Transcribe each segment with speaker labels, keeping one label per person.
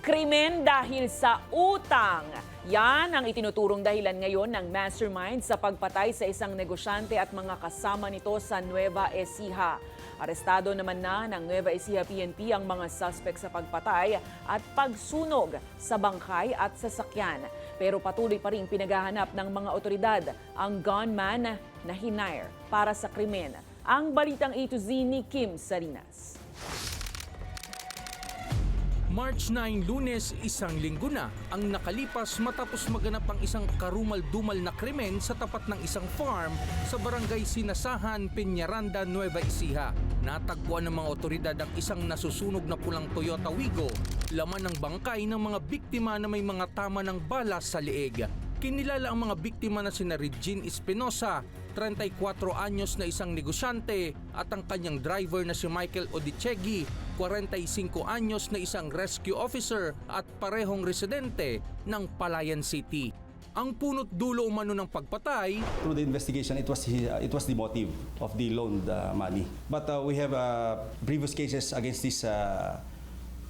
Speaker 1: Krimen dahil sa utang. Yan ang itinuturong dahilan ngayon ng mastermind sa pagpatay sa isang negosyante at mga kasama nito sa Nueva Ecija. Arestado naman na ng Nueva Ecija PNP ang mga suspect sa pagpatay at pagsunog sa bangkay at sasakyan. Pero patuloy pa rin pinaghahanap ng mga otoridad ang gunman na hinire para sa krimen. Ang balitang A to Z ni Kim Salinas.
Speaker 2: March 9, Lunes, isang linggo na ang nakalipas matapos maganap ang isang karumal-dumal na krimen sa tapat ng isang farm sa barangay Sinasahan, Peñaranda, Nueva Ecija. Natagpuan ng mga otoridad ang isang nasusunog na pulang Toyota Wigo, laman ng bangkay ng mga biktima na may mga tama ng bala sa leeg. Kinilala ang mga biktima na sina Regine Espinosa, 34 anyos na isang negosyante, at ang kanyang driver na si Michael Odichegui, 45 anyos na isang rescue officer at parehong residente ng Palayan City. Ang punot dulo umano ng pagpatay,
Speaker 3: through the investigation, it was the motive of the loaned money. But we have previous cases against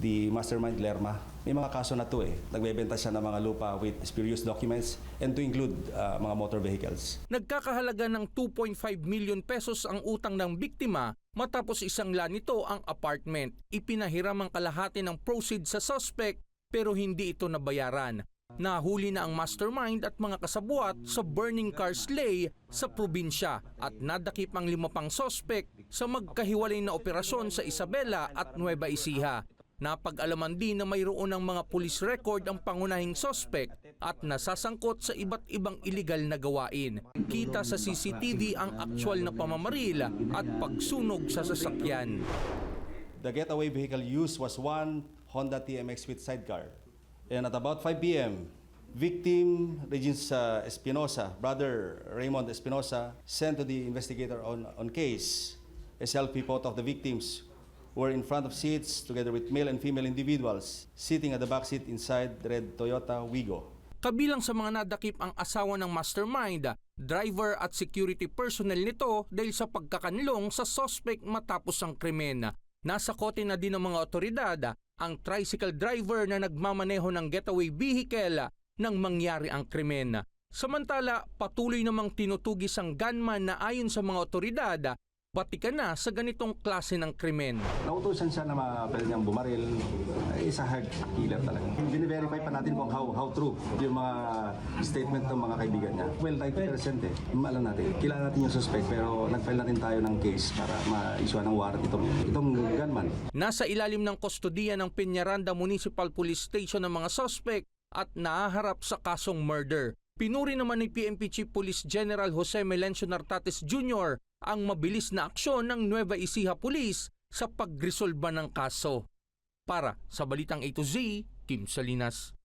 Speaker 3: the mastermind Lerma. May mga kaso na to Nagbebenta siya ng mga lupa with spurious documents and to include mga motor vehicles.
Speaker 2: Nagkakahalaga ng 2.5 million pesos ang utang ng biktima matapos isang nito ang apartment. Ipinahiram ang kalahati ng proceeds sa suspect pero hindi ito nabayaran. Nahuli na ang mastermind at mga kasabuat sa burning car sleigh sa probinsya at nadakip ang 5 pang suspect sa magkahiwalay na operasyon sa Isabela at Nueva Ecija. Napag-alaman din na mayroon ng mga police record ang pangunahing suspect at nasasangkot sa iba't ibang iligal na gawain. Kita sa CCTV ang aktwal na pamamaril at pagsunog sa sasakyan.
Speaker 3: The getaway vehicle used was one Honda TMX with sidecar. And at about 5 p.m., victim Regine Espinosa, brother Raymond Espinosa, sent to the investigator on case a selfie photo of the victims were in front of seats together with male and female individuals sitting at the back seat inside the red Toyota Wigo.
Speaker 2: Kabilang sa mga nadakip ang asawa ng mastermind, driver at security personnel nito dahil sa pagkakanlong sa suspect matapos ang krimen. Nasa kote na din ng mga otoridad ang tricycle driver na nagmamaneho ng getaway vehicle nang mangyari ang krimen. Samantala, patuloy namang tinutugis ang gunman na ayon sa mga otoridad, batikan na sa ganitong klase ng krimen.
Speaker 3: Nautusan siya na pwede niyang bumaril. Isa hard killer talaga. Bine-verify pa natin kung how true yung mga statement ng mga kaibigan niya. Well, 90% alam natin. Kilala natin yung suspect pero nag-file natin tayo ng case para ma-issue ng warrant itong gunman.
Speaker 2: Nasa ilalim ng kustodiya ng Peñaranda Municipal Police Station ang mga suspect at nahaharap sa kasong murder. Pinuri naman ni PNP Chief Police General Jose Melencio Nartates Jr. ang mabilis na aksyon ng Nueva Ecija Police sa pagresolba ng kaso. Para sa Balitang A to Z, Kim Salinas.